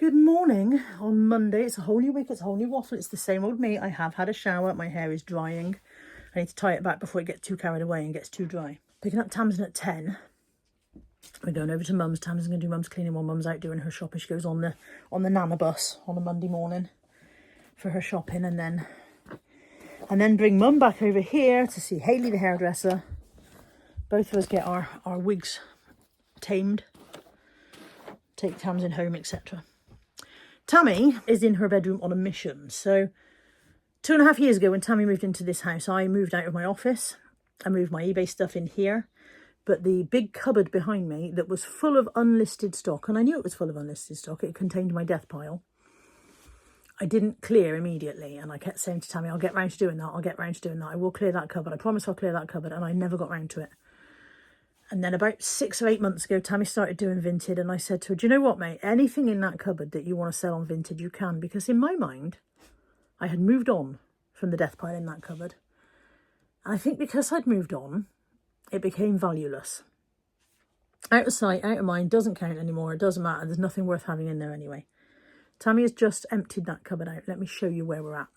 Good morning on Monday. It's a whole new week. It's a whole new waffle. It's the same old me. I have had a shower. My hair is drying. I need to tie it back before it gets too carried away and gets too dry. Picking up Tamsin at 10. We're going over to Mum's. Tamsin's going to do Mum's cleaning while Mum's out doing her shopping. She goes on the Nana bus on a Monday morning for her shopping, and then bring Mum back over here to see Hayley the hairdresser. Both of us get our wigs tamed. Take Tamsin home, etc. Tammy is in her bedroom on a mission. So 2.5 years ago when Tammy moved into this house, I moved out of my office. I moved my eBay stuff in here. But the big cupboard behind me that was full of unlisted stock, and I knew it was full of unlisted stock, it contained my death pile. I didn't clear immediately, and I kept saying to Tammy, I'll get round to doing that, I'll get round to doing that. I will clear that cupboard. I promise I'll clear that cupboard, and I never got round to it. And then about 6 or 8 months ago, Tammy started doing Vinted, and I said to her, do you know what, mate? Anything in that cupboard that you want to sell on Vinted, you can. Because in my mind, I had moved on from the death pile in that cupboard. And I think because I'd moved on, it became valueless. Out of sight, out of mind, doesn't count anymore. It doesn't matter. There's nothing worth having in there anyway. Tammy has just emptied that cupboard out. Let me show you where we're at.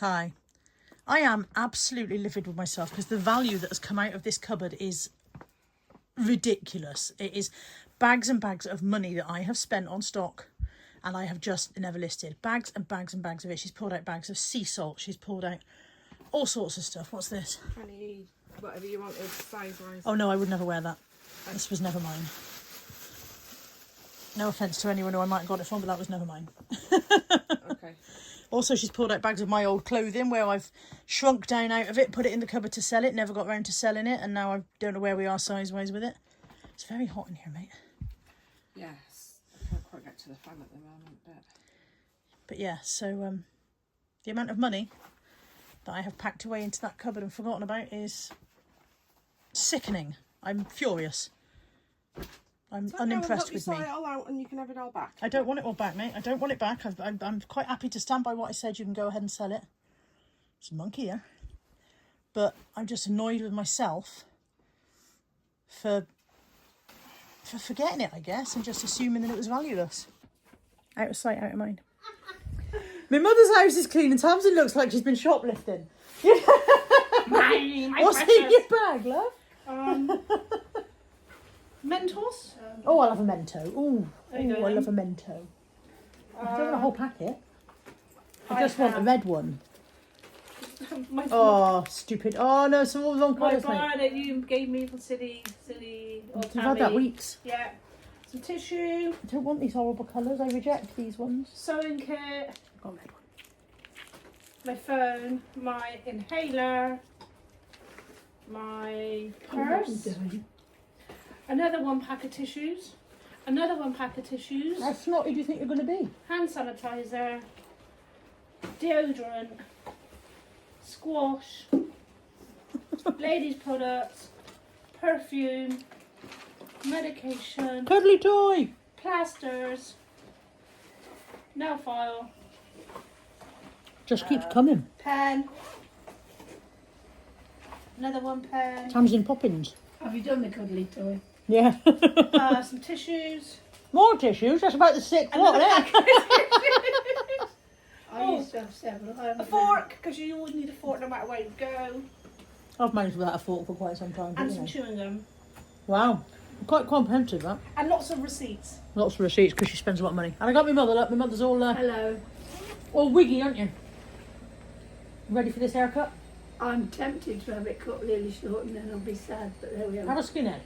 Hi. I am absolutely livid with myself because the value that has come out of this cupboard is ridiculous. It is bags and bags of money that I have spent on stock and I have just never listed. Bags and bags and bags of it. She's pulled out bags of sea salt. She's pulled out all sorts of stuff. What's this? Honey, whatever you wanted, size-wise. Oh no, I would never wear that. This was never mine. No offence to anyone who I might have got it from, but that was never mine. Okay. Also, she's pulled out bags of my old clothing where I've shrunk down out of it, put it in the cupboard to sell it, never got round to selling it, and now I don't know where we are size-wise with it. It's very hot in here, mate. Yes. I can't quite get to the fan at the moment, But yeah, so the amount of money that I have packed away into that cupboard and forgotten about is sickening. I'm furious. I'm unimpressed with me. Sort it all out and you can have it all back. I don't want it all back, mate. I don't want it back. I'm quite happy to stand by what I said. You can go ahead and sell it. It's a monkey here. But I'm just annoyed with myself for forgetting it, I guess, and just assuming that it was valueless. Out of sight, out of mind. My mother's house is clean and Tamsin looks like she's been shoplifting. What's in your bag, love? Mentos? Oh, I love a Mento. Ooh, I love a Mento. I don't want a whole packet. I just want a red one. Oh, stupid. Oh, no, some all the wrong colours, mate. My bar that you gave me for silly You've had that weeks. Yeah. Some tissue. I don't want these horrible colours. I reject these ones. Sewing kit. Got a red one. My phone. My inhaler. My purse. Another 1 pack of tissues. Another 1 pack of tissues. How snotty do you think you're going to be? Hand sanitizer. Deodorant. Squash. Ladies products. Perfume. Medication. Cuddly toy. Plasters. Nail file. Just keeps coming. Pen. Another 1 pen. Tamsin Poppins. Have you done the cuddly toy? Yeah. Some tissues. More tissues. That's about the 6th one, isn't it? I used to have several. A fork, because you always need a fork no matter where you go. I've managed without a fork for quite some time. And some chewing gum. Wow. Quite comprehensive, that. And lots of receipts. Lots of receipts because she spends a lot of money. And I got my mother. Look, my mother's all Hello. all wiggy, aren't you? Ready for this haircut? I'm tempted to have it cut really short and then I'll be sad, but there we Have are. a skinhead.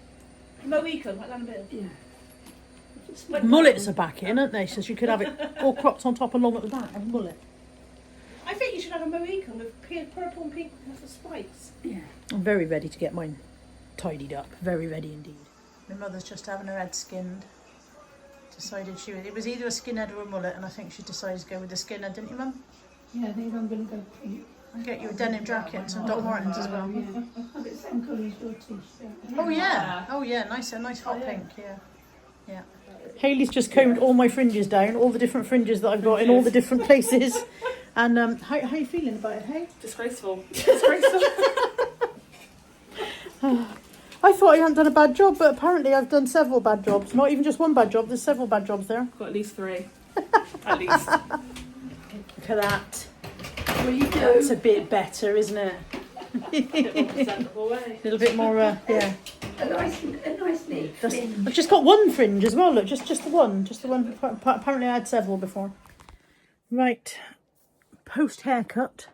Mohican, like that a bit. Yeah. Mullets are back in, aren't they? So you could have it all cropped on top and long at the back. Have a mullet. I think you should have a Mohican with purple and pink with the spikes. Yeah. I'm very ready to get mine tidied up. Very ready indeed. My mother's just having her head skinned. Decided it was either a skinhead or a mullet, and I think she decided to go with the skinhead, didn't you, Mum? Yeah, I think I'm going to go pink. I'll get you a denim jacket and some Doc Martens as well. Yeah. I've got the same colour as your t-shirt. Oh yeah, nice hot pink, yeah. Hayley's just combed all my fringes down, all the different fringes that I've got in all the different places. And how are you feeling about it, hey? Disgraceful. I thought I hadn't done a bad job, but apparently I've done several bad jobs. Not even just one bad job, there's several bad jobs there. Got at least 3. At least. Look at that. Well, you That's do a bit better, isn't it? A little bit more, yeah. a nice neat fringe. I've just got one fringe as well, look, just the one. Just the one. Apparently I had several before. Right. Post haircut.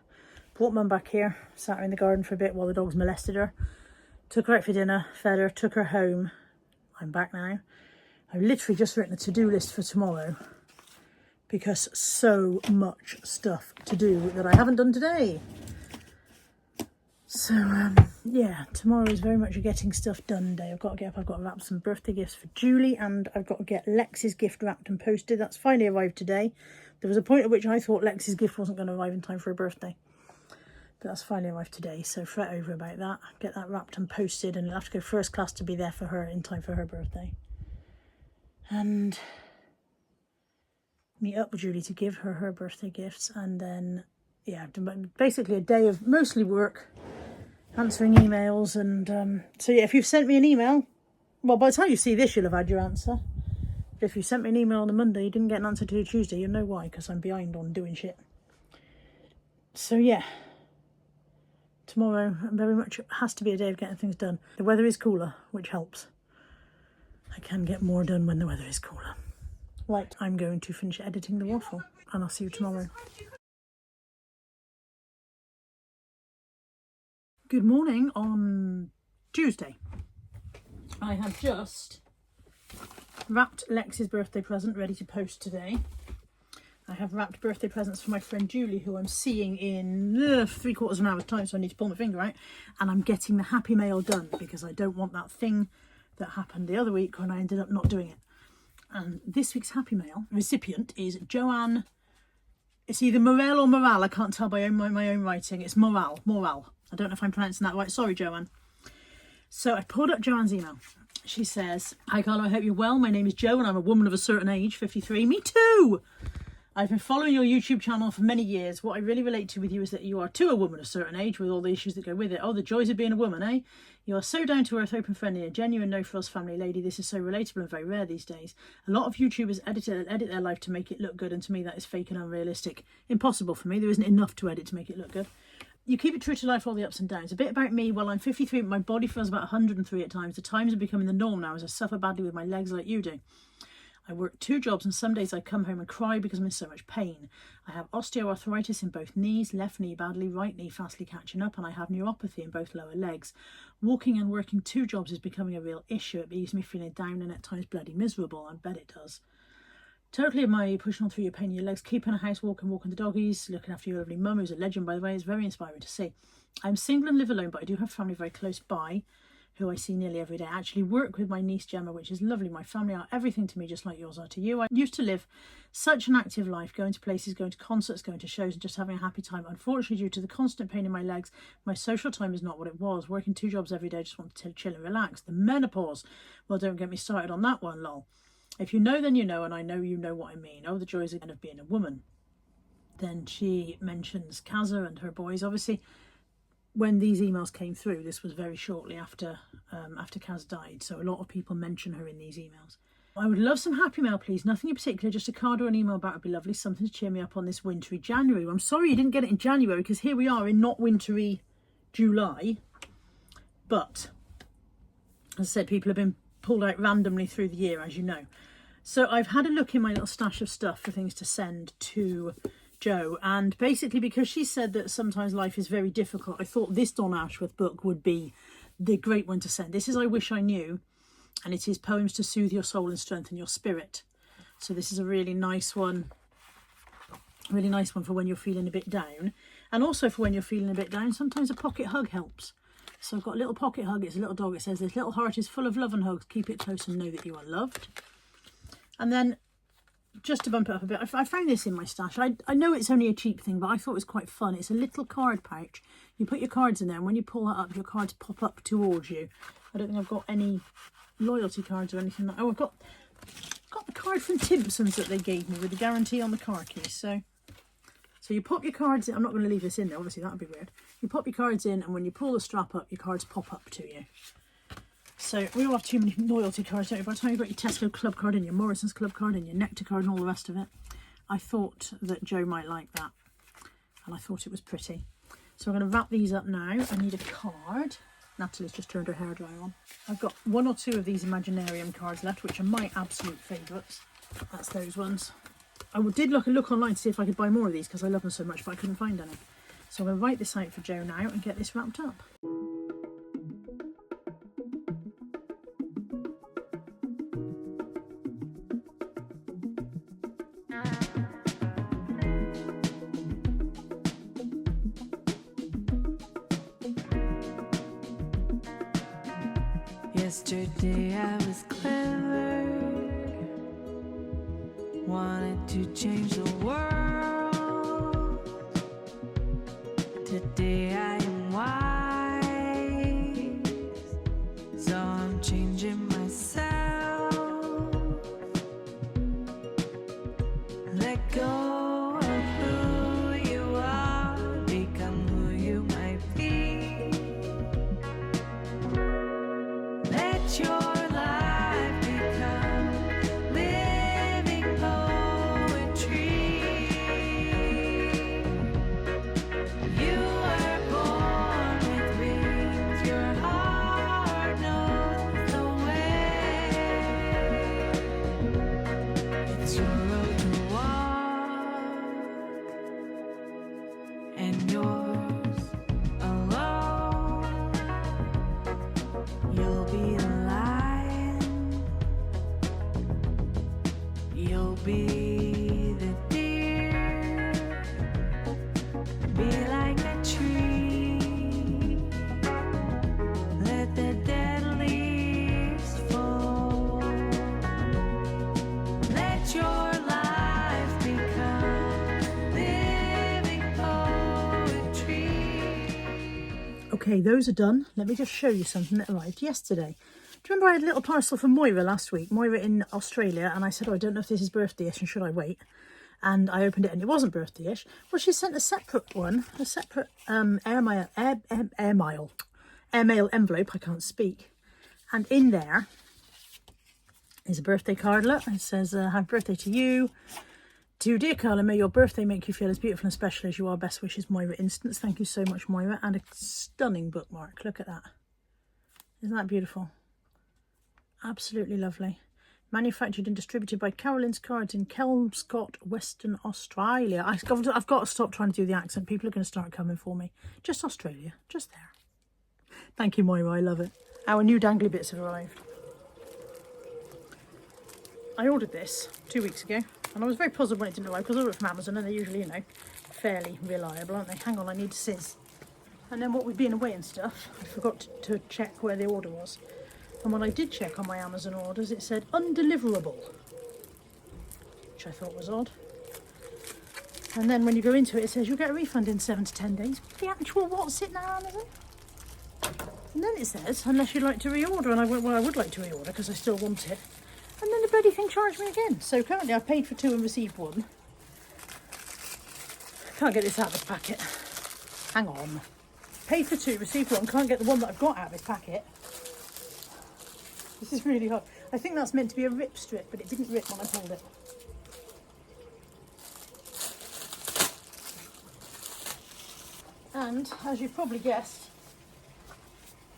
Brought Mum back here. Sat her in the garden for a bit while the dogs molested her. Took her out for dinner, fed her, took her home. I'm back now. I've literally just written a to-do list for tomorrow because so much stuff to do that I haven't done today. So, yeah, tomorrow is very much a getting stuff done day. I've got to get up, I've got to wrap some birthday gifts for Julie, and I've got to get Lex's gift wrapped and posted. That's finally arrived today. There was a point at which I thought Lex's gift wasn't going to arrive in time for her birthday. But that's finally arrived today, so fret over about that. Get that wrapped and posted, and it'll have to go first class to be there for her in time for her birthday. And meet up with Julie to give her her birthday gifts, and then, yeah, basically a day of mostly work, answering emails, and so yeah, if you've sent me an email, well, by the time you see this, you'll have had your answer. But if you sent me an email on a Monday, you didn't get an answer till Tuesday, you'll know why, because I'm behind on doing shit. So yeah. Tomorrow very much has to be a day of getting things done. The weather is cooler, which helps. I can get more done when the weather is cooler. Right, I'm going to finish editing the waffle, and I'll see you tomorrow. Good morning on Tuesday. I have just wrapped Lex's birthday present ready to post today. I have wrapped birthday presents for my friend Julie, who I'm seeing in 3/4 of an hour's time, so I need to pull my finger out. And I'm getting the happy mail done because I don't want that thing that happened the other week when I ended up not doing it. And this week's happy mail recipient is Joanne. It's either Morel or Moral. I can't tell by my own writing. It's Moral. I don't know if I'm pronouncing that right. Sorry, Joanne. So I pulled up Joanne's email. She says, "Hi, Carla. I hope you're well. My name is Jo and I'm a woman of a certain age, 53. Me too! I've been following your YouTube channel for many years. What I really relate to with you is that you are too a woman of a certain age with all the issues that go with it. Oh, the joys of being a woman, eh? You are so down to earth, open, friendly, a genuine no-frills family lady. This is so relatable and very rare these days. A lot of YouTubers edit their life to make it look good, and to me that is fake and unrealistic. Impossible for me. There isn't enough to edit to make it look good. You keep it true to life, all the ups and downs. A bit about me, well, I'm 53, but my body feels about 103 at times. The times are becoming the norm now as I suffer badly with my legs like you do. I work 2 jobs and some days I come home and cry because I'm in so much pain. I have osteoarthritis in both knees, left knee badly, right knee fastly catching up, and I have neuropathy in both lower legs. Walking and working 2 jobs is becoming a real issue. It leaves me feeling down and at times bloody miserable. I bet it does. Totally admire you pushing on through your pain in your legs, keeping a house, walking the doggies, looking after your lovely mum, who's a legend by the way. It's very inspiring to see. I'm single and live alone, but I do have family very close by, who I see nearly every day. I actually work with my niece Gemma, which is lovely. My family are everything to me, just like yours are to you. I used to live such an active life, going to places, going to concerts, going to shows, and just having a happy time. Unfortunately, due to the constant pain in my legs, my social time is not what it was. Working 2 jobs every day, just want to chill and relax. The menopause, well, don't get me started on that one, lol. If you know, then you know, and I know you know what I mean. Oh, the joys again of being a woman. Then she mentions Kaza and her boys. Obviously, when these emails came through, this was very shortly after Kaz died, so a lot of people mention her in these emails. I would love some happy mail, please. Nothing in particular, just a card or an email about it would be lovely. Something to cheer me up on this wintry January. I'm sorry you didn't get it in January, because here we are in not wintry July. But, as I said, people have been pulled out randomly through the year, as you know. So I've had a look in my little stash of stuff for things to send to Jo, and basically because she said that sometimes life is very difficult, I thought this Don Ashworth book would be the great one to send. This is I Wish I Knew, and it is poems to soothe your soul and strengthen your spirit. So this is a really nice one for when you're feeling a bit down, and also for when you're feeling a bit down, sometimes a pocket hug helps. So I've got a little pocket hug. It's a little dog. It says, "This little heart is full of love and hugs. Keep it close and know that you are loved." And then, just to bump it up a bit, I found this in my stash. I know it's only a cheap thing, but I thought it was quite fun. It's a little card pouch. You put your cards in there, and when you pull that up, your cards pop up towards you. I don't think I've got any loyalty cards or anything like that. Oh, I've got the card from Timpson's that they gave me with the guarantee on the car keys. So So you pop your cards in. I'm not going to leave this in there, obviously that would be weird. You pop your cards in, and when you pull the strap up, your cards pop up to you. So we all have too many loyalty cards, don't we? By the time you've got your Tesco club card in, your Morrison's club card in, your Nectar card and all the rest of it, I thought that Joe might like that. And I thought it was pretty. So I'm going to wrap these up now. I need a card. Natalie's just turned her hairdryer on. I've got 1 or 2 of these Imaginarium cards left, which are my absolute favourites. That's those ones. I did look online to see if I could buy more of these because I love them so much, but I couldn't find any. So I'm going to write this out for Joe now and get this wrapped up. Yesterday I was clever, wanted to change the world. Today I am wise, so I'm changing myself. Let go of who you are, become who you might be. Let your life become living poetry. You were born with wings, your heart knows the way. It's your road to walk, and yours alone. You'll be the lion, you'll be the deer, be like a tree, let the dead leaves fall, let your life become living poetry. Okay, those are done. Let me just show you something that arrived yesterday. Do you remember I had a little parcel from Moira last week? Moira in Australia, and I said, oh, I don't know if this is birthday-ish and should I wait? And I opened it and it wasn't birthday-ish. Well, she sent a separate one, a separate airmail envelope, I can't speak. And in there is a birthday cardlet. It says, happy birthday to you. To dear Carla, may your birthday make you feel as beautiful and special as you are. Best wishes, Moira Instance. Thank you so much, Moira. And a stunning bookmark. Look at that. Isn't that beautiful? Absolutely lovely. Manufactured and distributed by Carolyn's Cards in Kelmscott, Western Australia. I've got to stop trying to do the accent. People are going to start coming for me. Just Australia. Just there. Thank you, Moira. I love it. Our new dangly bits have arrived. I ordered this 2 weeks ago. And I was very puzzled when it didn't arrive because I ordered it from Amazon and they're usually, you know, fairly reliable, aren't they? Hang on, I need to sizz. And then what with being away and stuff, I forgot to check where the order was. And when I did check on my Amazon orders, it said undeliverable, which I thought was odd. And then when you go into it, it says you'll get a refund in 7 to 10 days. The actual what's it now, Amazon? And then it says, unless you'd like to reorder. And I went, well, I would like to reorder because I still want it. And then the bloody thing charged me again. So currently I've paid for 2 and received 1. Can't get this out of this packet. Hang on. Paid for 2, received 1. Can't get the one that I've got out of this packet. This is really hard. I think that's meant to be a rip strip, but it didn't rip when I pulled it. And, as you've probably guessed,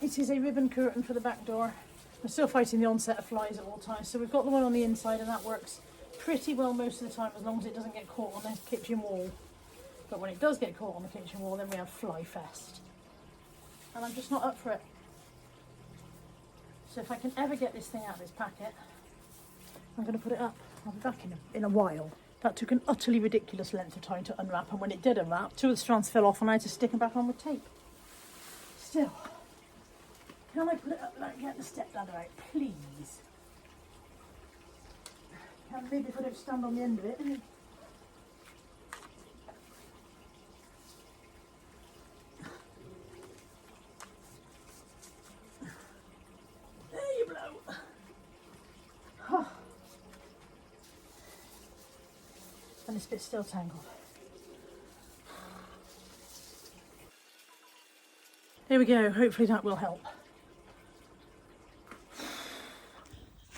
it is a ribbon curtain for the back door. I'm still fighting the onset of flies at all times, so we've got the one on the inside and that works pretty well most of the time as long as it doesn't get caught on the kitchen wall. But when it does get caught on the kitchen wall, then we have fly fest. And I'm just not up for it. So if I can ever get this thing out of this packet, I'm going to put it up. I'll be back in a while. That took an utterly ridiculous length of time to unwrap, and when it did unwrap, 2 of the strands fell off and I had to stick them back on with tape. Still. Can I put it up like get the stepladder out, please? Can maybe if I don't stand on the end of it. There you blow. Oh. And this bit's still tangled. Here we go, hopefully that will help.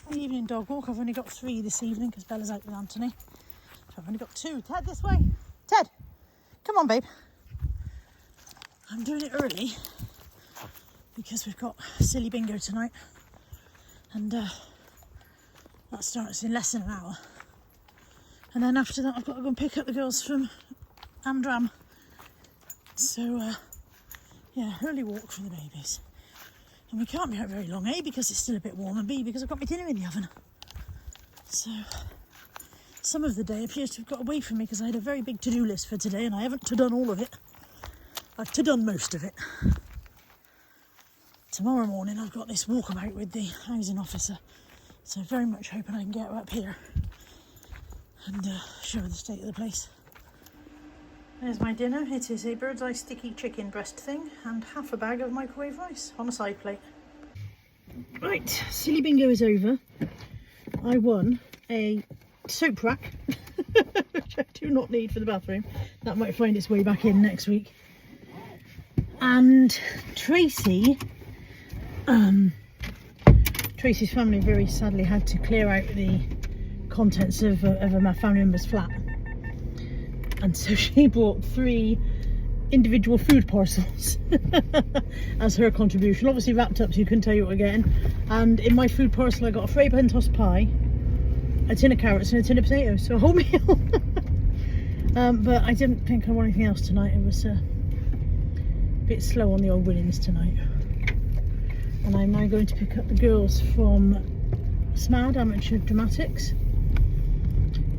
An evening dog walk. I've only got 3 this evening because Bella's out with Anthony. So I've only got 2. Ted, this way. Ted, come on, babe. I'm doing it early because we've got silly bingo tonight. And that starts in less than an hour. And then after that, I've got to go and pick up the girls from Amdram. So, yeah, early walk for the babies. And we can't be out very long, A, because it's still a bit warm, and B, because I've got my dinner in the oven. So, some of the day appears to have got away from me because I had a very big to-do list for today and I haven't done all of it. I've done most of it. Tomorrow morning I've got this walkabout with the housing officer. So very much hoping I can get her up here and show her the state of the place. There's my dinner. It is a bird's eye sticky chicken breast thing and half a bag of microwave rice on a side plate. Right, silly bingo is over. I won a soap rack, which I do not need for the bathroom. That might find its way back in next week. And Tracy's family very sadly had to clear out the contents of my family member's flat. And so she brought 3 individual food parcels as her contribution. Obviously wrapped up so you couldn't tell you what we're getting. And in my food parcel I got a Fray Pentos pie, a tin of carrots and a tin of potatoes. So a whole meal. But I didn't think I want anything else tonight. It was a bit slow on the old winnings tonight. And I'm now going to pick up the girls from SMAD, Amateur Dramatics.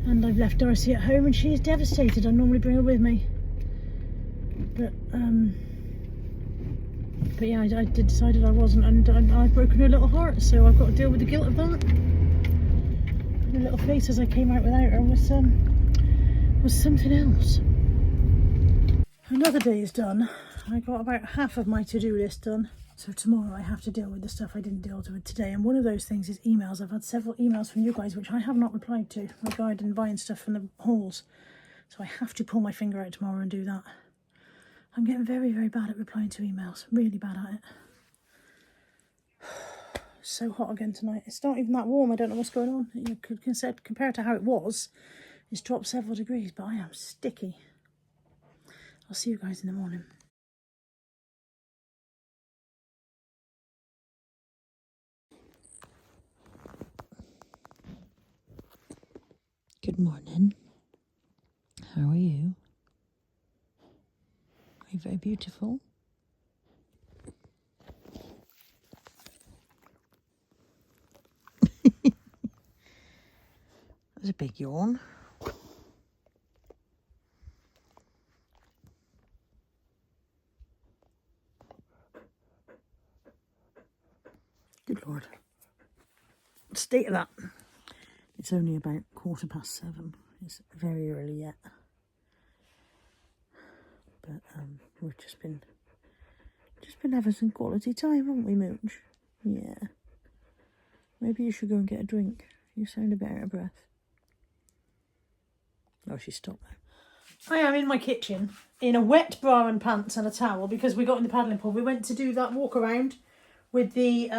And I've left Darcy at home and she is devastated. I normally bring her with me. But yeah, I did decided I wasn't, and I've broken her little heart, so I've got to deal with the guilt of that. Her little face as I came out without her was something else. Another day is done. I got about half of my to-do list done. So tomorrow I have to deal with the stuff I didn't deal with today. And one of those things is emails. I've had several emails from you guys which I have not replied to regarding buying stuff from the halls. So I have to pull my finger out tomorrow and do that. I'm getting very, very bad at replying to emails. Really bad at it. So hot again tonight. It's not even that warm. I don't know what's going on. You could compare it to how it was. It's dropped several degrees, but I am sticky. I'll see you guys in the morning. Good morning. How are you? Are you very beautiful? There's a big yawn. Good Lord. State of that. It's only about 7:15. It's very early yet. But we've just been having some quality time, haven't we, Mooch? Yeah. Maybe you should go and get a drink. You sound a bit out of breath. Oh, she stopped now. I am in my kitchen in a wet bra and pants and a towel because we got in the paddling pool. We went to do that walk around with the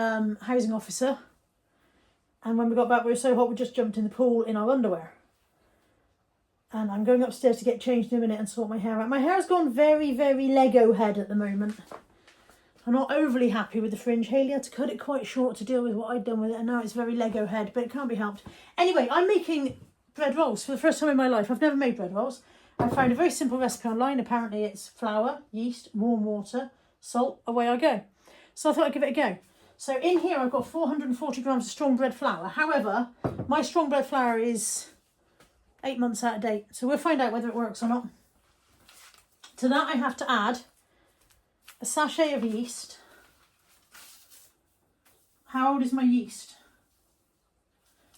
housing officer. And when we got back, we were so hot, we just jumped in the pool in our underwear. And I'm going upstairs to get changed in a minute and sort my hair out. My hair's gone very, very Lego head at the moment. I'm not overly happy with the fringe. Hayley had to cut it quite short to deal with what I'd done with it. And now it's very Lego head, but it can't be helped. Anyway, I'm making bread rolls for the first time in my life. I've never made bread rolls. I found a very simple recipe online. Apparently it's flour, yeast, warm water, salt, away I go. So I thought I'd give it a go. So in here I've got 440 grams of strong bread flour. However, my strong bread flour is 8 months out of date. So we'll find out whether it works or not. To that I have to add a sachet of yeast. How old is my yeast?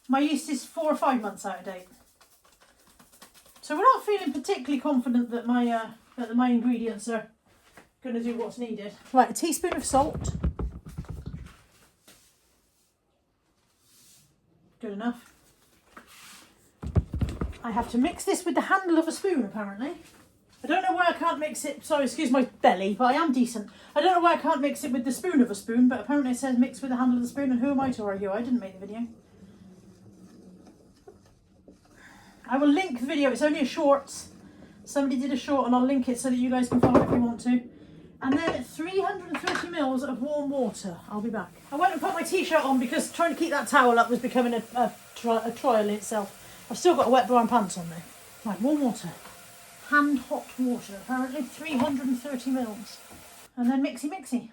My yeast is 4 or 5 months out of date. So we're not feeling particularly confident that my ingredients are going to do what's needed. Right, a teaspoon of salt. Good enough. I have to mix this with the handle of a spoon, apparently. I don't know why I can't mix it. Sorry, excuse my belly, but I am decent. I don't know why I can't mix it with the spoon of a spoon, but apparently it says mix with the handle of the spoon, and who am I to argue? I didn't make the video. I will link the video. It's only a short. Somebody did a short, and I'll link it so that you guys can follow it if you want to. And then 330 mils of warm water. I'll be back. I went and put my t-shirt on because trying to keep that towel up was becoming a trial in itself. I've still got a wet bra and pants on there. Right, warm water. Hand hot water, apparently 330 mils. And then mixy.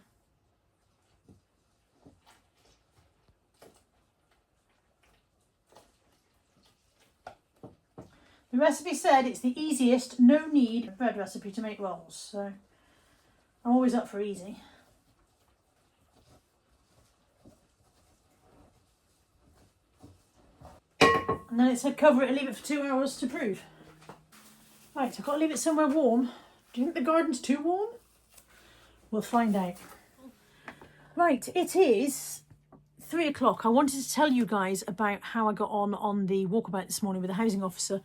The recipe said it's the easiest, no knead bread recipe to make rolls, so I'm always up for easy. And then it said cover it and leave it for 2 hours to prove. Right, I've got to leave it somewhere warm. Do you think the garden's too warm? We'll find out. Right, it is 3 o'clock. I wanted to tell you guys about how I got on the walkabout this morning with the housing officer.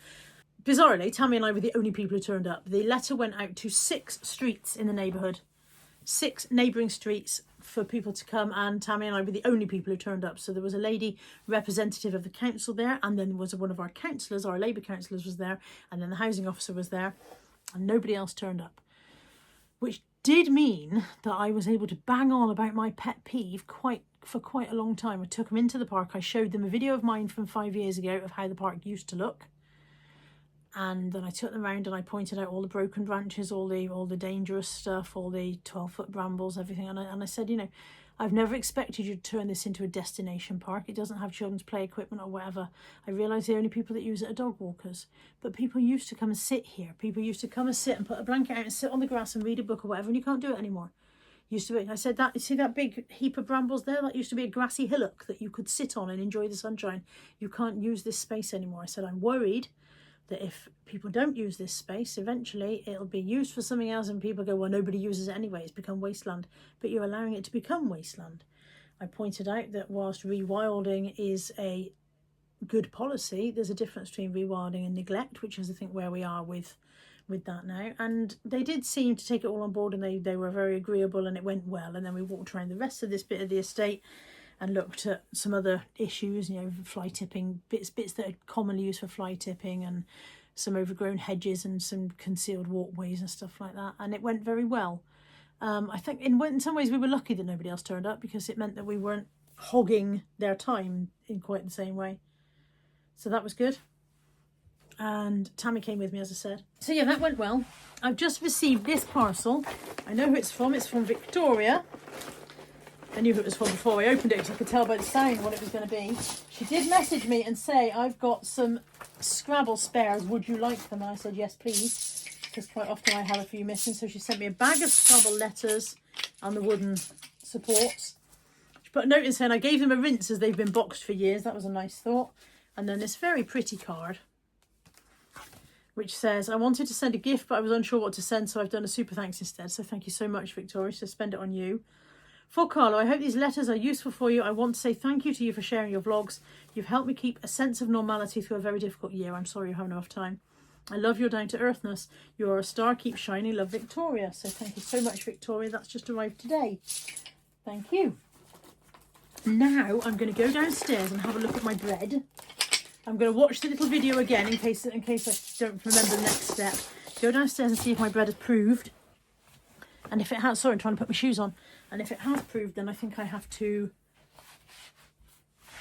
Bizarrely, Tammy and I were the only people who turned up. The letter went out to 6 streets in the neighbourhood. 6 neighbouring streets for people to come, and Tammy and I were the only people who turned up. So there was a lady representative of the council there, and then there was one of our councillors, our Labour councillors was there, and then the housing officer was there, and nobody else turned up. Which did mean that I was able to bang on about my pet peeve for quite a long time. I took them into the park. I showed them a video of mine from 5 years ago of how the park used to look. And then I took them around and I pointed out all the broken branches, all the dangerous stuff, all the 12-foot brambles, everything. And I said, you know, I've never expected you to turn this into a destination park. It doesn't have children's play equipment or whatever. I realise the only people that use it are dog walkers. But people used to come and sit here. People used to come and sit and put a blanket out and sit on the grass and read a book or whatever. And you can't do it anymore. Used to be. I said that, you see that big heap of brambles there? That used to be a grassy hillock that you could sit on and enjoy the sunshine. You can't use this space anymore. I said, I'm worried that if people don't use this space, eventually it'll be used for something else and people go, well, nobody uses it anyway, it's become wasteland. But you're allowing it to become wasteland. I pointed out that whilst rewilding is a good policy, there's a difference between rewilding and neglect, which is I think where we are with that now. And they did seem to take it all on board, and they were very agreeable, and it went well. And then we walked around the rest of this bit of the estate and looked at some other issues, you know, fly tipping, bits that are commonly used for fly tipping, and some overgrown hedges and some concealed walkways and stuff like that. And it went very well. I think in some ways we were lucky that nobody else turned up, because it meant that we weren't hogging their time in quite the same way. So that was good. And Tammy came with me, as I said. So yeah, that went well. I've just received this parcel. I know who it's from. It's from Victoria. I knew who it was from before I opened it, because I could tell by the sound what it was going to be. She did message me and say, I've got some Scrabble spares, would you like them? And I said, yes, please, because quite often I have a few missing. So she sent me a bag of Scrabble letters and the wooden supports. She put a note in saying I gave them a rinse as they've been boxed for years. That was a nice thought. And then this very pretty card, which says, I wanted to send a gift, but I was unsure what to send, so I've done a super thanks instead. So thank you so much, Victoria. So spend it on you. For Carla, I hope these letters are useful for you. I want to say thank you to you for sharing your vlogs. You've helped me keep a sense of normality through a very difficult year. I'm sorry you haven't enough time. I love your down-to-earthness. You are a star. Keep shining. Love, Victoria. So thank you so much, Victoria. That's just arrived today. Thank you. Now I'm going to go downstairs and have a look at my bread. I'm going to watch the little video again in case I don't remember the next step. Go downstairs and see if my bread has proved. And if it has, sorry, I'm trying to put my shoes on. And if it has proved, then I think I have to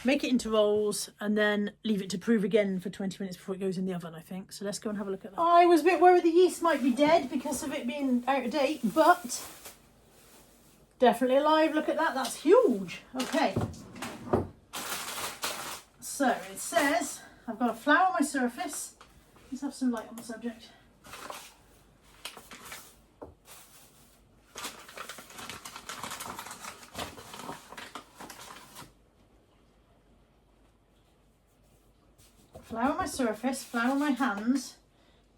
make it into rolls and then leave it to prove again for 20 minutes before it goes in the oven, I think. So let's go and have a look at that. I was a bit worried the yeast might be dead because of it being out of date, but definitely alive. Look at that, that's huge. Okay. So it says, I've got to flour my surface. Let's have some light on the subject. Flour my surface, flour my hands,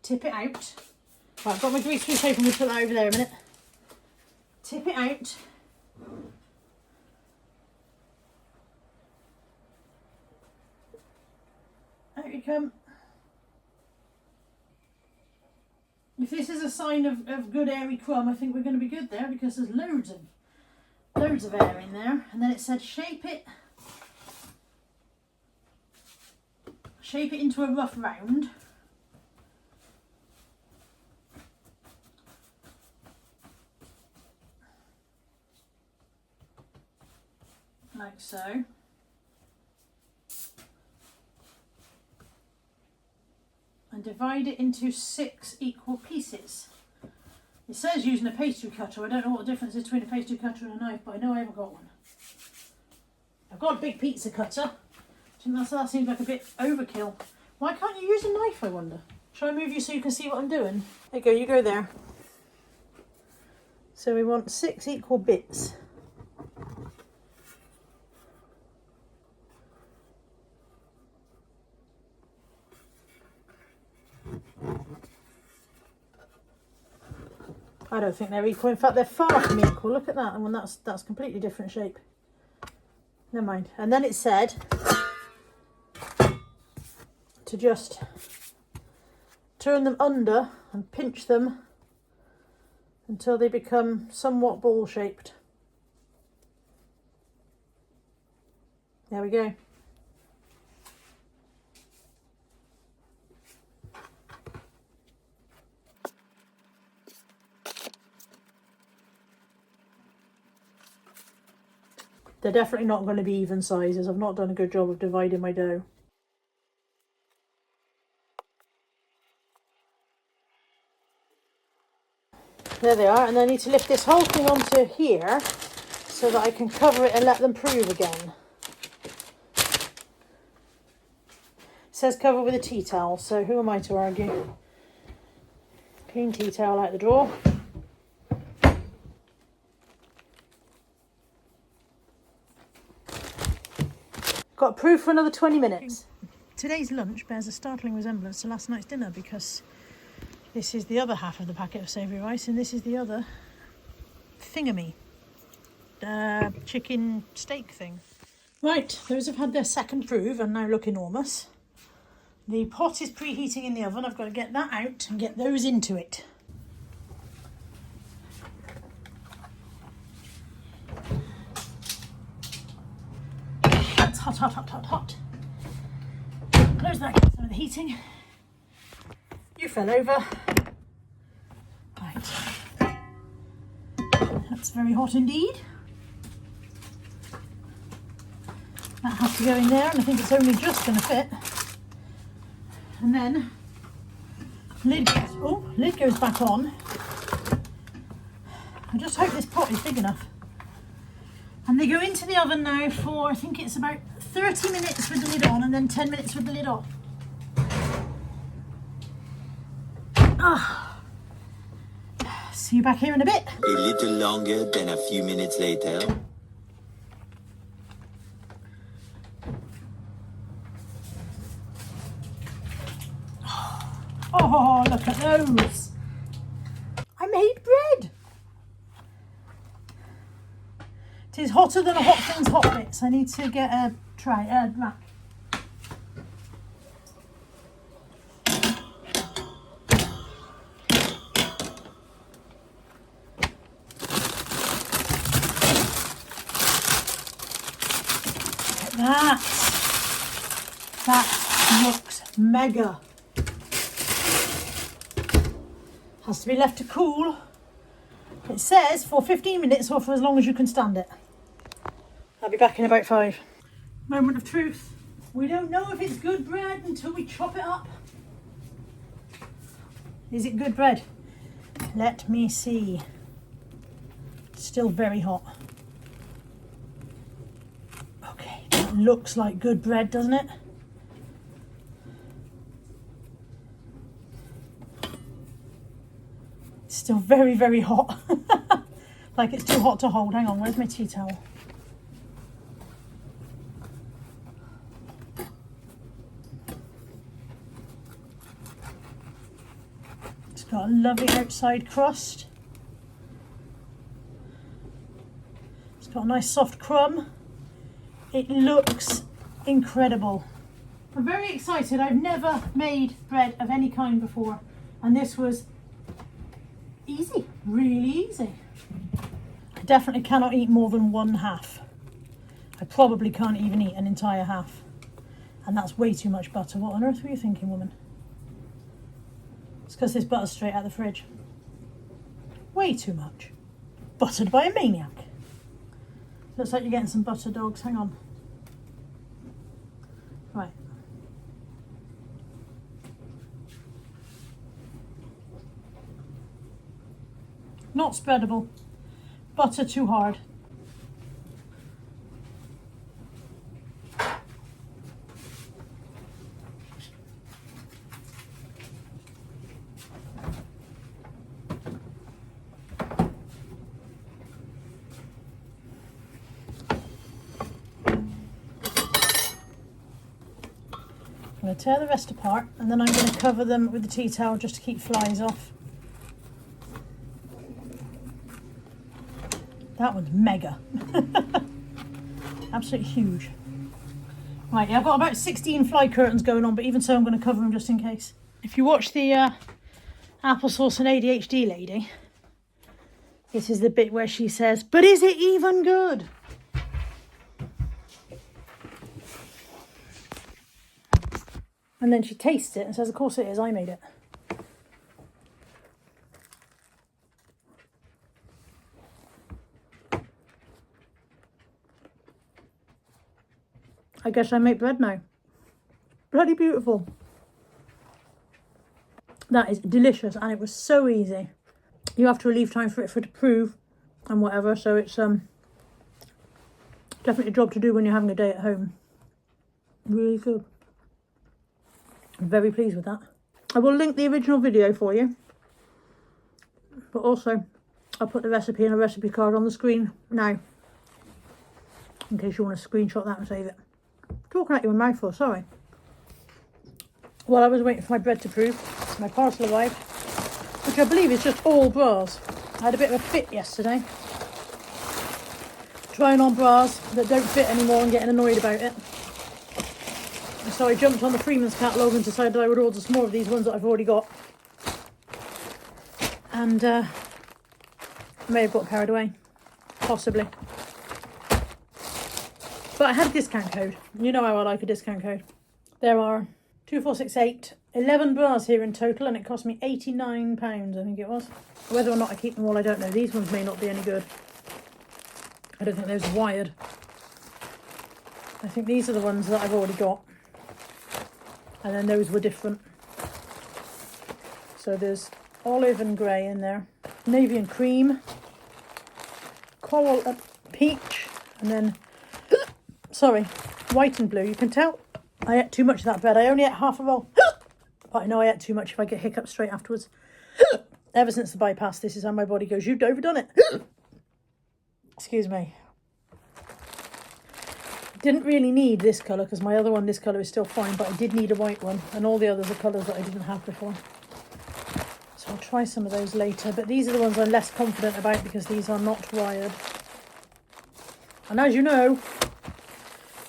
tip it out. Right, I've got my grease-free paper, I'm going to put that over there a minute. Tip it out. Out you come. If this is a sign of good airy crumb, I think we're going to be good there, because there's loads of air in there. And then it said shape it into a rough round. Like so. And divide it into 6 equal pieces. It says using a pastry cutter. I don't know what the difference is between a pastry cutter and a knife, but I know I haven't got one. I've got a big pizza cutter. I think that seems like a bit overkill. Why can't you use a knife, I wonder? Shall I move you so you can see what I'm doing? There you go, you go there. So we want 6 equal bits. I don't think they're equal. In fact, they're far from equal. Look at that. And that's completely different shape. Never mind. And then it said to just turn them under and pinch them until they become somewhat ball shaped. There we go. They're definitely not going to be even sizes. I've not done a good job of dividing my dough. There they are, and I need to lift this whole thing onto here so that I can cover it and let them prove again. It says cover with a tea towel, so who am I to argue? Clean tea towel out the drawer. Got proof for another 20 minutes. Today's lunch bears a startling resemblance to last night's dinner, because this is the other half of the packet of savoury rice and this is the other thingamy. Chicken steak thing. Right, those have had their second prove and now look enormous. The pot is preheating in the oven. I've got to get that out and get those into it. It's hot, hot, hot, hot, hot. Close that, get some of the heating. You fell over. Right. That's very hot indeed. That has to go in there, and I think it's only just going to fit. And then lid goes back on. I just hope this pot is big enough. And they go into the oven now for, I think it's about 30 minutes with the lid on and then 10 minutes with the lid off. See you back here in a bit. A little longer than a few minutes later. Oh, look at those. I made bread. It is hotter than a hot thing's hot bits. I need to get a rack. That looks mega. Has to be left to cool. It says for 15 minutes or for as long as you can stand it. I'll be back in about 5. Moment of truth. We don't know if it's good bread until we chop it up. Is it good bread? Let me see. It's still very hot. Okay, it looks like good bread, doesn't it? It's still very, very hot. Like it's too hot to hold. Hang on, where's my tea towel? It's got a lovely outside crust. It's got a nice soft crumb. It looks incredible. I'm very excited. I've never made bread of any kind before, and this was Easy, really easy. I definitely cannot eat more than one half. I probably can't even eat an entire half. And that's way too much butter. What on earth were you thinking, woman? It's because this butter's straight out of the fridge. Way too much. Buttered by a maniac. Looks like you're getting some butter, dogs. Hang on. Right. Not spreadable. Butter too hard. I'm going to tear the rest apart and then I'm going to cover them with the tea towel just to keep flies off. That one's mega. Absolutely huge. Right, yeah, I've got about 16 fly curtains going on, but even so I'm going to cover them just in case. If you watch the applesauce and ADHD lady, this is the bit where she says, "But is it even good?" And then she tastes it and says, "Of course it is, I made it." I guess I make bread now. Bloody beautiful. That is delicious and it was so easy. You have to leave time for it to prove and whatever, so it's definitely a job to do when you're having a day at home. Really good. I'm very pleased with that. I will link the original video for you, but also I'll put the recipe in a recipe card on the screen now, in case you want to screenshot that and save it. Talking at you with my mouthful, sorry. While I was waiting for my bread to prove, my parcel arrived, which I believe is just all bras. I had a bit of a fit yesterday, trying on bras that don't fit anymore and getting annoyed about it. So I jumped on the Freeman's catalogue and decided I would order some more of these ones that I've already got. And I may have got carried away, possibly. But I had a discount code. You know how I like a discount code. There are 2, 4, 6, 8, 11 bras here in total, and it cost me £89, I think it was. Whether or not I keep them all, I don't know. These ones may not be any good. I don't think those are wired. I think these are the ones that I've already got. And then those were different. So there's olive and grey in there. Navy and cream. Coral and peach. And then, sorry, white and blue. You can tell I ate too much of that bread. I only ate half a roll. But I know I ate too much if I get hiccups straight afterwards. Ever since the bypass, this is how my body goes. You've overdone it. Excuse me. Didn't really need this colour because my other one, this colour is still fine, but I did need a white one, and all the others are colours that I didn't have before. So I'll try some of those later, but these are the ones I'm less confident about because these are not wired. And as you know,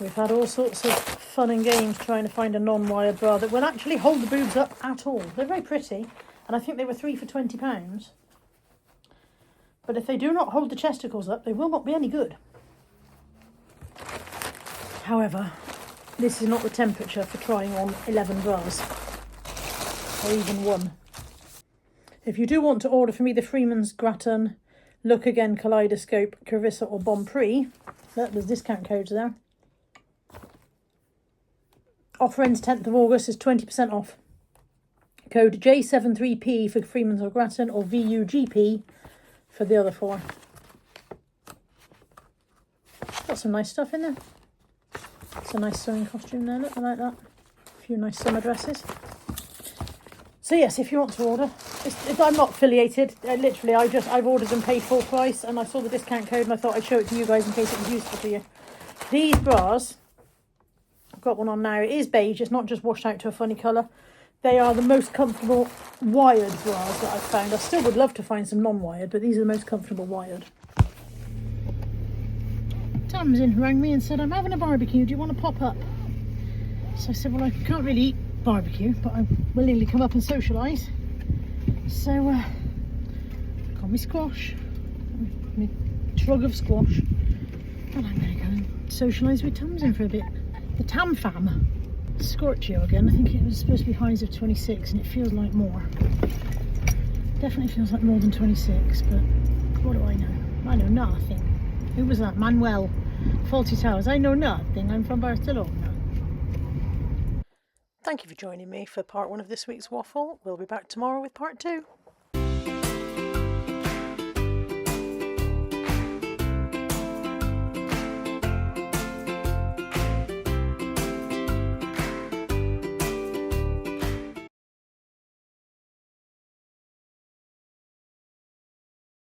we've had all sorts of fun and games trying to find a non-wired bra that will actually hold the boobs up at all. They're very pretty, and I think they were 3 for £20. But if they do not hold the chesticles up, they will not be any good. However, this is not the temperature for trying on 11 bras, or even one. If you do want to order from either Freeman's, Grattan, Look Again, Kaleidoscope, Carissa or Bon Prix, there's discount codes there. Offer ends 10th of August, is 20% off. Code J73P for Freeman's or Grattan, or VUGP for the other 4. Got some nice stuff in there. It's a nice sewing costume there, look, I like that. A few nice summer dresses. So yes, if you want to order, I'm not affiliated. Literally, I've ordered and paid full price, and I saw the discount code and I thought I'd show it to you guys in case it was useful to you. These bras, I've got one on now. It is beige. It's not just washed out to a funny colour. They are the most comfortable wired bras that I've found. I still would love to find some non-wired, but these are the most comfortable wired. Tamsin rang me and said, "I'm having a barbecue, do you want to pop up?" So I said, well, I can't really eat barbecue, but I willingly come up and socialise. So on my squash, my trug of squash, and I'm going to go and socialise with Tamsin for a bit. The Tam fam. Scorchio again. I think it was supposed to be highs of 26 and it feels like more. Definitely feels like more than 26, but what do I know? I know nothing. Who was that? Manuel. Faulty Towers. I know nothing. I'm from Barcelona. Thank you for joining me for part 1 of this week's waffle. We'll be back tomorrow with part 2.